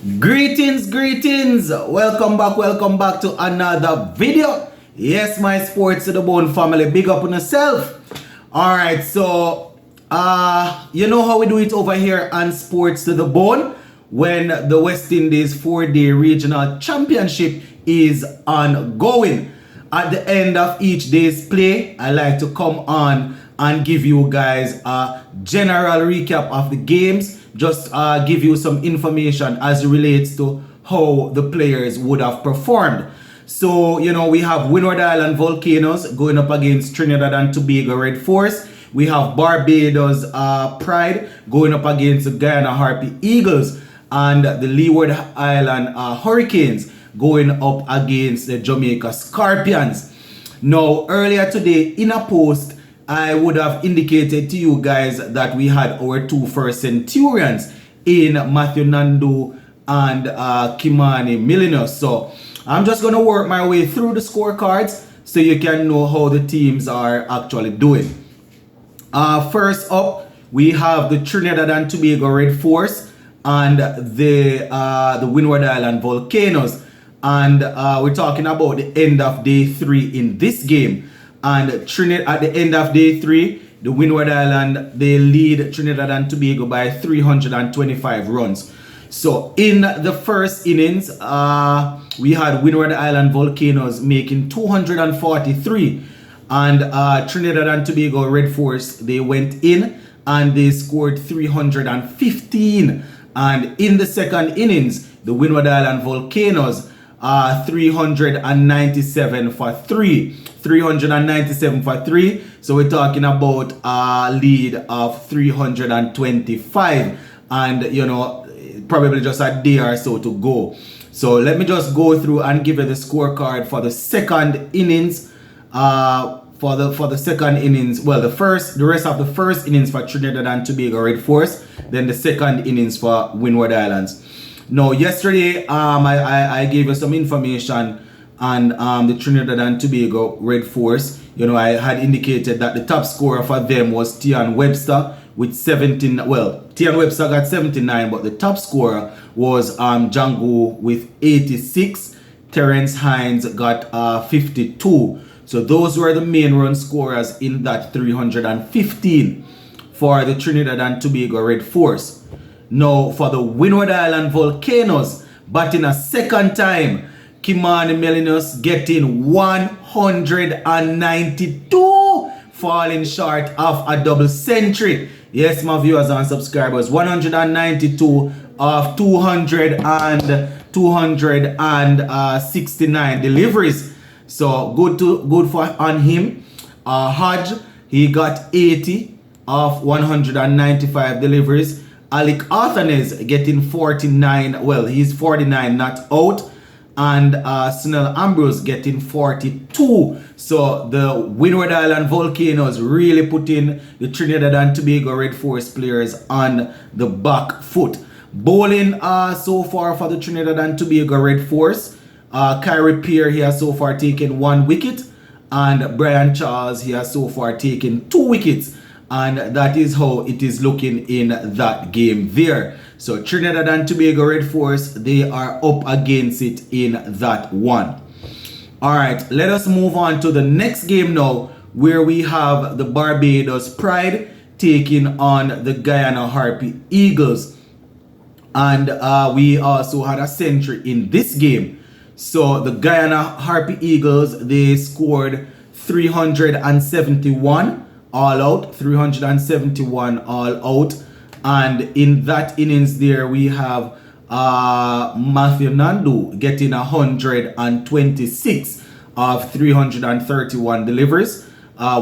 Greetings. Welcome back to another video. Yes, my sports to the bone family. Big up on yourself. Alright, so you know how we do it over here on Sports to the Bone when the West Indies 4-day regional championship is ongoing. At the end of each day's play, I like to come on and give you guys a general recap of the games. Just give you some information as it relates to how the players would have performed. So, you know, we have Windward Island Volcanoes going up against Trinidad and Tobago Red Force. We have Barbados Pride going up against the Guyana Harpy Eagles. And the Leeward Island Hurricanes going up against the Jamaica Scorpions. Now, earlier today in a post, I would have indicated to you guys that we had our two first Centurions in Matthew Nandu and Melius. So I'm just going to work my way through the scorecards so you can know how the teams are actually doing. First up, we have the Trinidad and Tobago Red Force and the Windward Island Volcanoes. And we're talking about the end of day 3 in this game. And Trinidad at the end of day 3, the Windward Island, they lead Trinidad and Tobago by 325 runs. So in the first innings, we had Windward Island Volcanoes making 243. And Trinidad and Tobago Red Force, they went in and they scored 315. And in the second innings, the Windward Island Volcanoes 397 for 3. 397 for 3. So we're talking about a lead of 325. And, you know, probably just a day or so to go. So let me just go through and give you the scorecard for the second innings. For the second innings, well, the rest of the first innings for Trinidad and Tobago Red Force, then the second innings for Windward Islands. Now, yesterday, I gave you some information on the Trinidad and Tobago Red Force. You know, I had indicated that the top scorer for them was Tian Webster with 17. Well, Tian Webster got 79, but the top scorer was Django with 86. Terence Hines got 52. So those were the main run scorers in that 315 for the Trinidad and Tobago Red Force. Now, for the Windward Island Volcanoes, batting a second time, Melius getting 192, falling short of a double century. Yes, my viewers and subscribers, 192 of 269 deliveries. So good for on him. Hodge, he got 80 of 195 deliveries. Alec Arthanes getting 49. Well, he's 49 not out. And Snell Ambrose getting 42. So the Windward Island Volcanoes really putting the Trinidad and Tobago Red Force players on the back foot. Bowling so far for the Trinidad and Tobago Red Force. Kyrie Pierre, he has so far taken 1 wicket. And Brian Charles, he has so far taken 2 wickets. And that is how it is looking in that game there. So Trinidad and Tobago Red Force, they are up against it in that one. Alright, let us move on to the next game now, where we have the Barbados Pride taking on the Guyana Harpy Eagles. And we also had a century in this game. So the Guyana Harpy Eagles, they scored 371 all out, 371 all out. And in that innings there, we have Matthew Nandu getting 126 of 331 deliveries.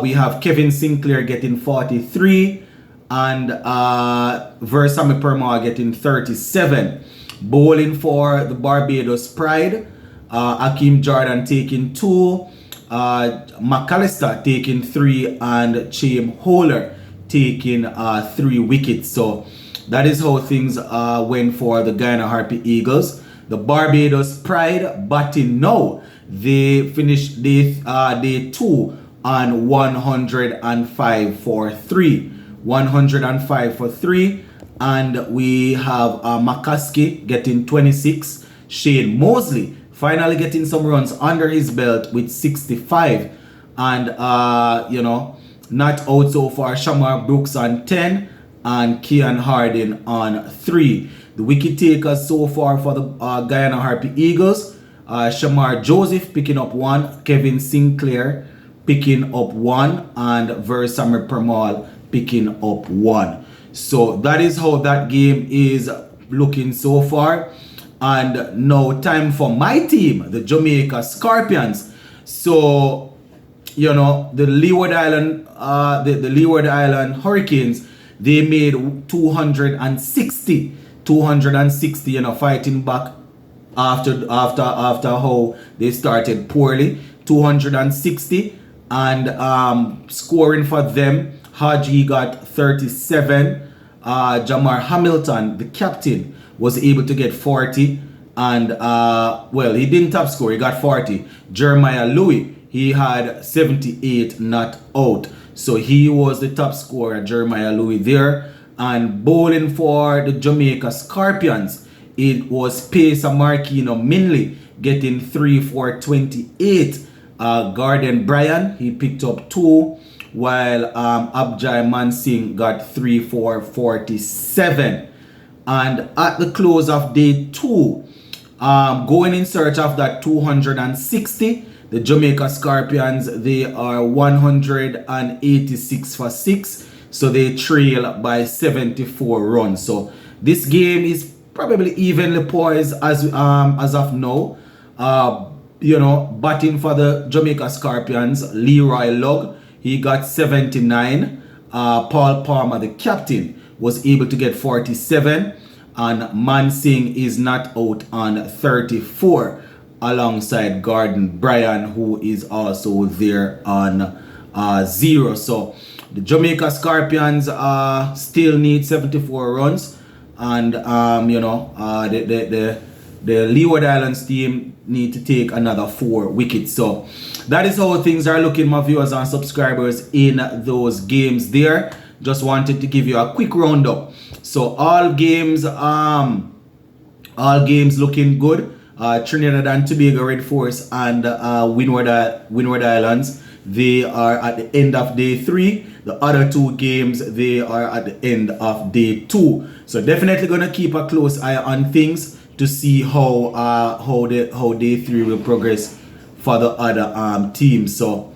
We have Kevin Sinclair getting 43 and Versamy Permaw getting 37. Bowling for the Barbados Pride, Akeem Jordan taking 2, McAllister taking 3, and Chaim Holler taking 3 wickets. So that is how things went for the Guyana Harpy Eagles. The Barbados Pride batting now. They finished day 2 on 105 for 3. 105 for 3. and we have McCaskey getting 26. Shane Mosley finally getting some runs under his belt with 65. And, you know, not out so far, Shamar Brooks on 10 and Kian Harding on 3. The wicket takers so far for the Guyana Harpy Eagles, Shamar Joseph picking up 1, Kevin Sinclair picking up 1, and Versamer Permal picking up 1. So that is how that game is looking so far. And now time for my team, the Jamaica Scorpions. So, you know, the Leeward Island, the Leeward Island Hurricanes, they made 260, you know, fighting back after how they started poorly. 260, and scoring for them, Haji got 37. Jamar Hamilton, the captain, was able to get 40, and well, he didn't top score, he got 40. Jeremiah Louis, he had 78 not out, so he was the top scorer, Jeremiah Louis there. And bowling for the Jamaica Scorpions, it was Pacer Marquino Minley getting 3 for 28. Garden Bryan, he picked up 2, while Abjay Mansingh got 3 for 47. And at the close of day 2, going in search of that 260, the Jamaica Scorpions, they are 186 for 6. So they trail by 74 runs. So this game is probably evenly poised as of now. You know, batting for the Jamaica Scorpions, Leroy Lugg, he got 79. Paul Palmer, the captain, was able to get 47. And Mansingh is not out on 34, alongside Garden Bryan, who is also there on 0. So the Jamaica Scorpions still need 74 runs, and you know, the Leeward Islands team need to take another 4 wickets. So that is how things are looking, my viewers and subscribers, in those games there. Just wanted to give you a quick roundup. So all games looking good. Trinidad and Tobago Red Force and Windward Islands, they are at the end of day 3. The other 2 games, they are at the end of day 2. So definitely gonna keep a close eye on things to see how day 3 will progress for the other teams. So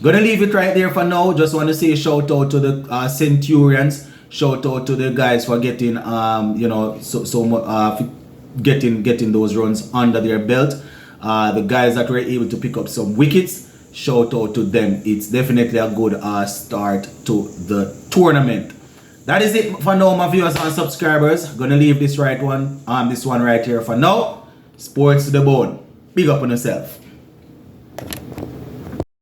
gonna leave it right there for now. Just want to say shout out to the Centurions. Shout out to the guys for getting you know, getting those runs under their belt. The guys that were able to pick up some wickets, shout out to them. It's definitely a good start to the tournament. That is it for now, my viewers and subscribers. Gonna leave this one right here for now. Sports to the bone. Big up on yourself.